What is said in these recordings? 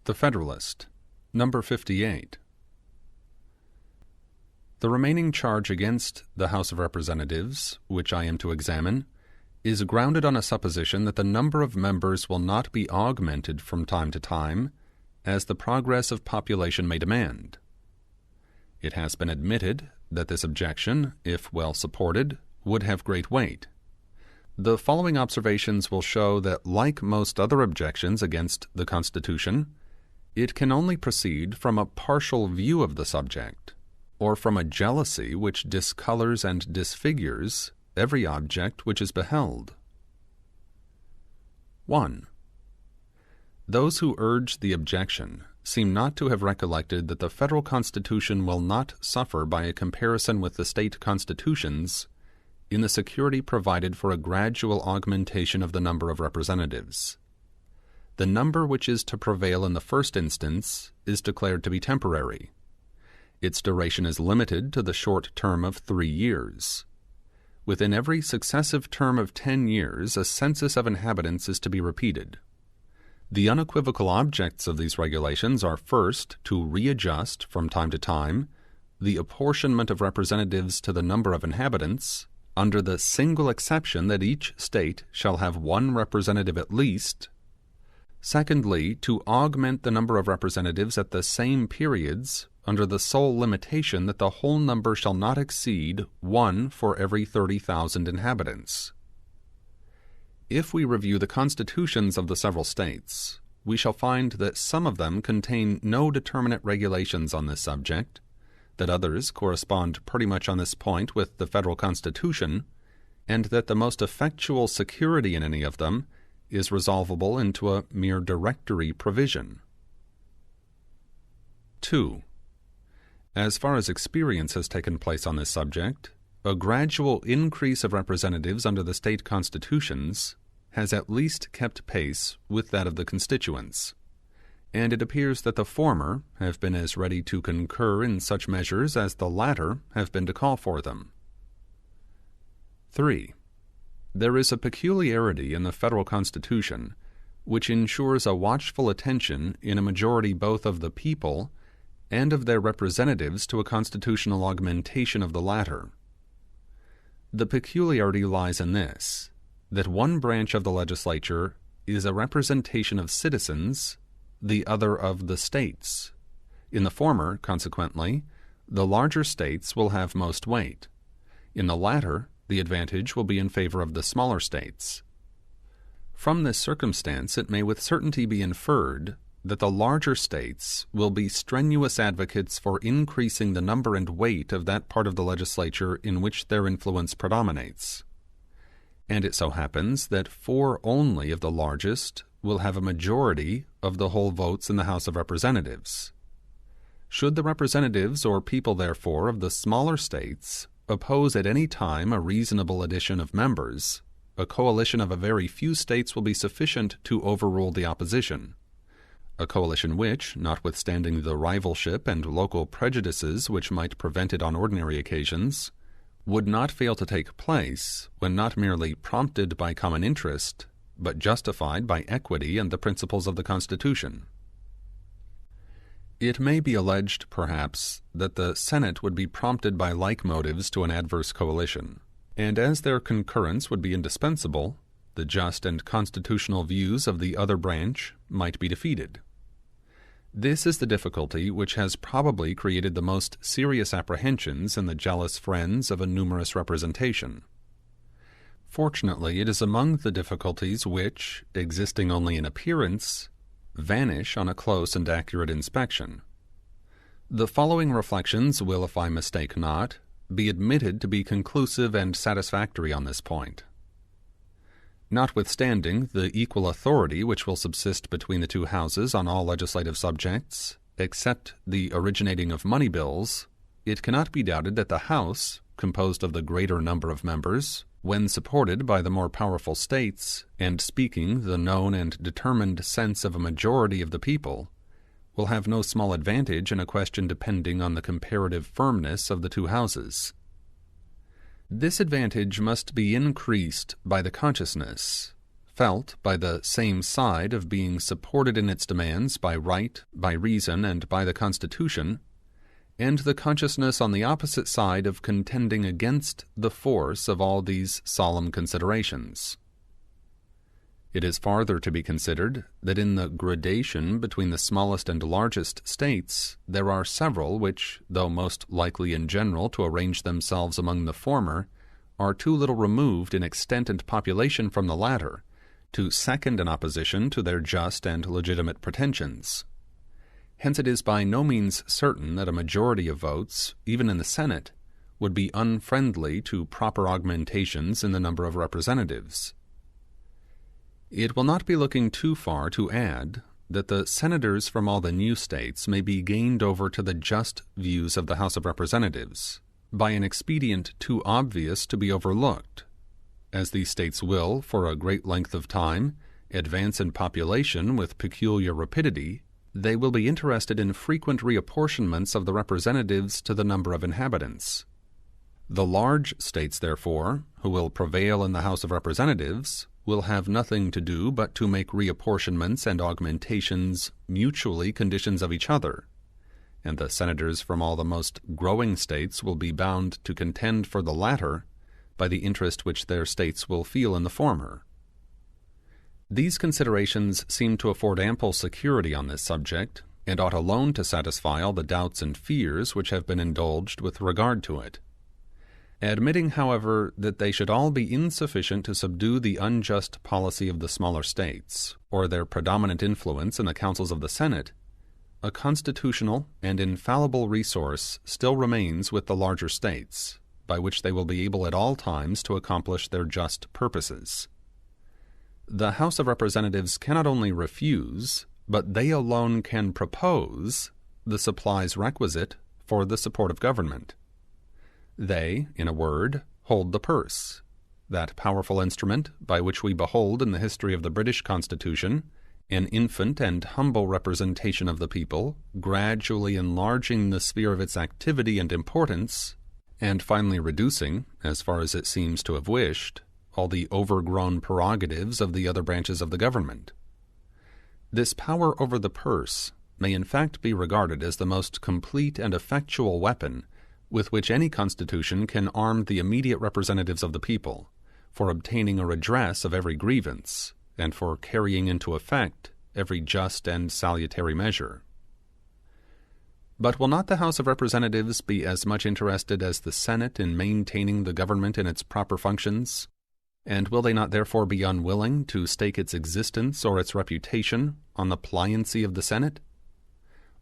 The Federalist No.58. The remaining charge against the House of Representatives, which I am to examine, is grounded on a supposition that the number of members will not be augmented from time to time, as the progress of population may demand. It has been admitted that this objection, if well supported, would have great weight. The following observations will show that, like most other objections against the Constitution, it can only proceed from a partial view of the subject, or from a jealousy which discolors and disfigures every object which is beheld. 1. Those who urge the objection seem not to have recollected that the federal Constitution will not suffer by a comparison with the state constitutions in the security provided for a gradual augmentation of the number of representatives. The number which is to prevail in the first instance is declared to be temporary. Its duration is limited to the short term of 3 years. Within every successive term of 10 years, a census of inhabitants is to be repeated. The unequivocal objects of these regulations are first, to readjust, from time to time, the apportionment of representatives to the number of inhabitants, under the single exception that each state shall have 1 representative at least. Secondly, to augment the number of representatives at the same periods, under the sole limitation that the whole number shall not exceed 1 for every 30,000 inhabitants. If we review the constitutions of the several states, we shall find that some of them contain no determinate regulations on this subject, that others correspond pretty much on this point with the federal Constitution, and that the most effectual security in any of them is resolvable into a mere directory provision. 2. As far as experience has taken place on this subject, a gradual increase of representatives under the state constitutions has at least kept pace with that of the constituents, and it appears that the former have been as ready to concur in such measures as the latter have been to call for them. 3. There is a peculiarity in the federal Constitution which ensures a watchful attention in a majority both of the people and of their representatives to a constitutional augmentation of the latter. The peculiarity lies in this, that one branch of the legislature is a representation of citizens, the other of the states. In the former, consequently, the larger states will have most weight. In the latter, the advantage will be in favor of the smaller states. From this circumstance, it may with certainty be inferred that the larger states will be strenuous advocates for increasing the number and weight of that part of the legislature in which their influence predominates. And it so happens that 4 only of the largest will have a majority of the whole votes in the House of Representatives. Should the representatives or people, therefore, of the smaller states oppose at any time a reasonable addition of members, a coalition of a very few states will be sufficient to overrule the opposition. A coalition which, notwithstanding the rivalship and local prejudices which might prevent it on ordinary occasions, would not fail to take place when not merely prompted by common interest, but justified by equity and the principles of the Constitution. It may be alleged, perhaps, that the Senate would be prompted by like motives to an adverse coalition, and as their concurrence would be indispensable, the just and constitutional views of the other branch might be defeated. This is the difficulty which has probably created the most serious apprehensions in the jealous friends of a numerous representation. Fortunately, it is among the difficulties which, existing only in appearance, vanish on a close and accurate inspection. The following reflections will, if I mistake not, be admitted to be conclusive and satisfactory on this point. Notwithstanding the equal authority which will subsist between the 2 houses on all legislative subjects, except the originating of money bills, it cannot be doubted that the House, composed of the greater number of members, when supported by the more powerful states, and speaking the known and determined sense of a majority of the people, will have no small advantage in a question depending on the comparative firmness of the 2 houses. This advantage must be increased by the consciousness, felt by the same side of being supported in its demands by right, by reason, and by the Constitution, and the consciousness on the opposite side of contending against the force of all these solemn considerations. It is farther to be considered that in the gradation between the smallest and largest states there are several which, though most likely in general to arrange themselves among the former, are too little removed in extent and population from the latter to second an opposition to their just and legitimate pretensions. Hence it is by no means certain that a majority of votes, even in the Senate, would be unfriendly to proper augmentations in the number of representatives. It will not be looking too far to add that the senators from all the new states may be gained over to the just views of the House of Representatives by an expedient too obvious to be overlooked, as these states will, for a great length of time, advance in population with peculiar rapidity. They will be interested in frequent reapportionments of the representatives to the number of inhabitants. The large states, therefore, who will prevail in the House of Representatives, will have nothing to do but to make reapportionments and augmentations mutually conditions of each other, and the senators from all the most growing states will be bound to contend for the latter by the interest which their states will feel in the former. These considerations seem to afford ample security on this subject, and ought alone to satisfy all the doubts and fears which have been indulged with regard to it. Admitting, however, that they should all be insufficient to subdue the unjust policy of the smaller states, or their predominant influence in the councils of the Senate, a constitutional and infallible resource still remains with the larger states, by which they will be able at all times to accomplish their just purposes. The House of Representatives cannot only refuse, but they alone can propose the supplies requisite for the support of government. They, in a word, hold the purse, that powerful instrument by which we behold in the history of the British Constitution an infant and humble representation of the people, gradually enlarging the sphere of its activity and importance, and finally reducing, as far as it seems to have wished, all the overgrown prerogatives of the other branches of the government. This power over the purse may in fact be regarded as the most complete and effectual weapon with which any constitution can arm the immediate representatives of the people, for obtaining a redress of every grievance, and for carrying into effect every just and salutary measure. But will not the House of Representatives be as much interested as the Senate in maintaining the government in its proper functions? And will they not therefore be unwilling to stake its existence or its reputation on the pliancy of the Senate?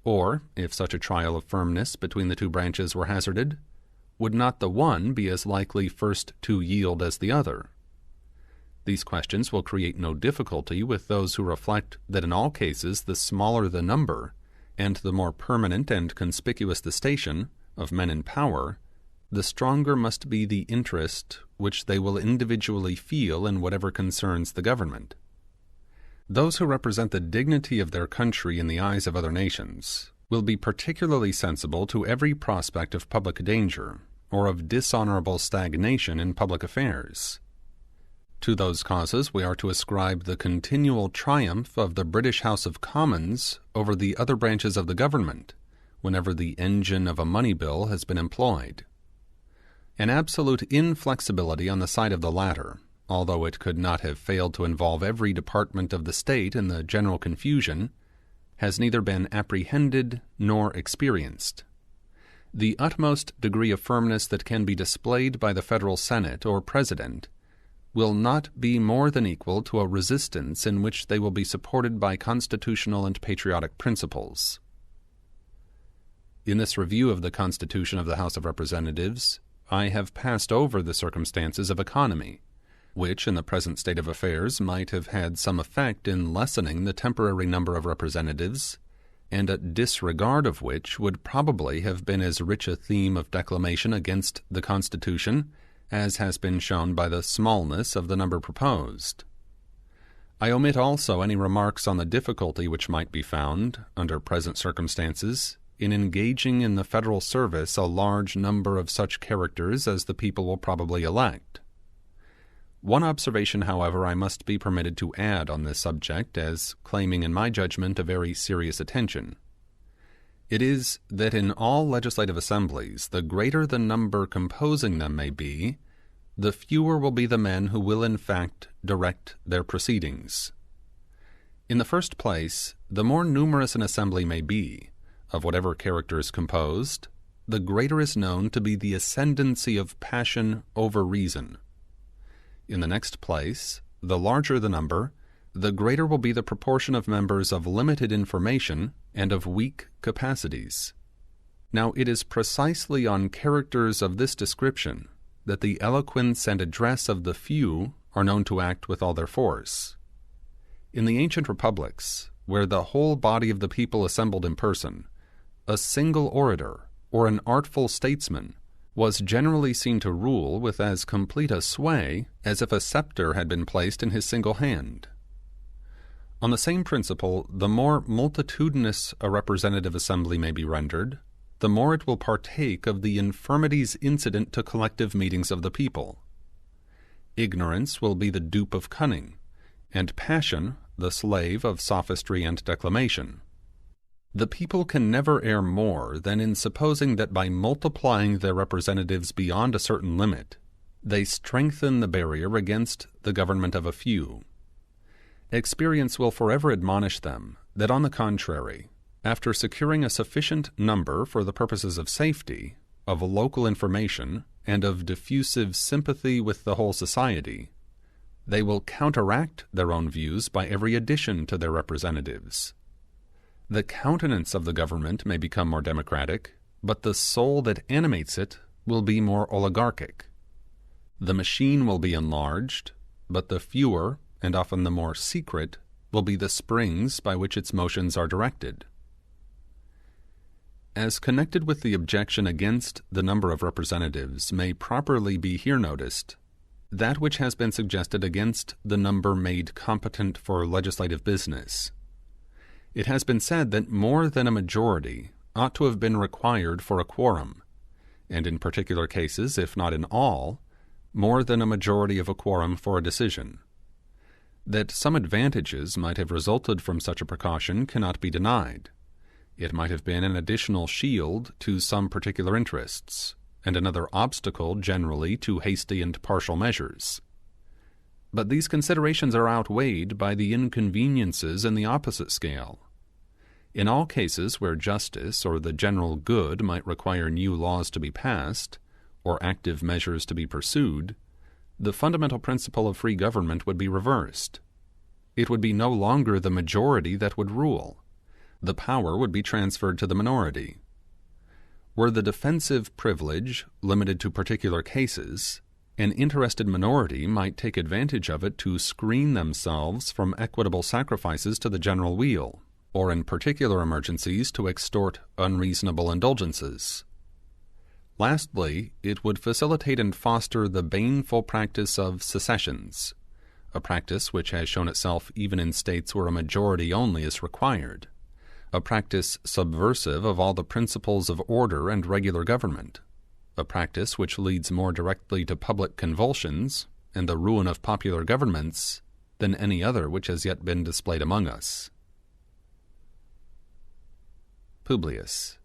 Or, if such a trial of firmness between the two branches were hazarded, would not the one be as likely first to yield as the other? These questions will create no difficulty with those who reflect that in all cases the smaller the number, and the more permanent and conspicuous the station of men in power, the stronger must be the interest which they will individually feel in whatever concerns the government. Those who represent the dignity of their country in the eyes of other nations will be particularly sensible to every prospect of public danger or of dishonorable stagnation in public affairs. To those causes we are to ascribe the continual triumph of the British House of Commons over the other branches of the government, whenever the engine of a money bill has been employed. An absolute inflexibility on the side of the latter, although it could not have failed to involve every department of the state in the general confusion, has neither been apprehended nor experienced. The utmost degree of firmness that can be displayed by the Federal Senate or President will not be more than equal to a resistance in which they will be supported by constitutional and patriotic principles. In this review of the Constitution of the House of Representatives, I have passed over the circumstances of economy, which in the present state of affairs might have had some effect in lessening the temporary number of representatives, and a disregard of which would probably have been as rich a theme of declamation against the Constitution as has been shown by the smallness of the number proposed. I omit also any remarks on the difficulty which might be found, under present circumstances, in engaging in the federal service a large number of such characters as the people will probably elect. One observation, however, I must be permitted to add on this subject as claiming in my judgment a very serious attention. It is that in all legislative assemblies, the greater the number composing them may be, the fewer will be the men who will in fact direct their proceedings. In the first place, the more numerous an assembly may be, of whatever character is composed, the greater is known to be the ascendancy of passion over reason. In the next place, the larger the number, the greater will be the proportion of members of limited information and of weak capacities. Now it is precisely on characters of this description that the eloquence and address of the few are known to act with all their force. In the ancient republics, where the whole body of the people assembled in person, a single orator or an artful statesman was generally seen to rule with as complete a sway as if a scepter had been placed in his single hand. On the same principle, the more multitudinous a representative assembly may be rendered, the more it will partake of the infirmities incident to collective meetings of the people. Ignorance will be the dupe of cunning, and passion the slave of sophistry and declamation. The people can never err more than in supposing that by multiplying their representatives beyond a certain limit, they strengthen the barrier against the government of a few. Experience will forever admonish them that, on the contrary, after securing a sufficient number for the purposes of safety, of local information, and of diffusive sympathy with the whole society, they will counteract their own views by every addition to their representatives. The countenance of the government may become more democratic, but the soul that animates it will be more oligarchic. The machine will be enlarged, but the fewer, and often the more secret, will be the springs by which its motions are directed. As connected with the objection against the number of representatives may properly be here noticed, that which has been suggested against the number made competent for legislative business. It has been said that more than a majority ought to have been required for a quorum, and in particular cases, if not in all, more than a majority of a quorum for a decision. That some advantages might have resulted from such a precaution cannot be denied. It might have been an additional shield to some particular interests, and another obstacle generally to hasty and partial measures. But these considerations are outweighed by the inconveniences in the opposite scale. In all cases where justice or the general good might require new laws to be passed, or active measures to be pursued, the fundamental principle of free government would be reversed. It would be no longer the majority that would rule. The power would be transferred to the minority. Were the defensive privilege limited to particular cases, an interested minority might take advantage of it to screen themselves from equitable sacrifices to the general weal, or in particular emergencies to extort unreasonable indulgences. Lastly, it would facilitate and foster the baneful practice of secessions, a practice which has shown itself even in states where a majority only is required, a practice subversive of all the principles of order and regular government, a practice which leads more directly to public convulsions and the ruin of popular governments than any other which has yet been displayed among us. Publius.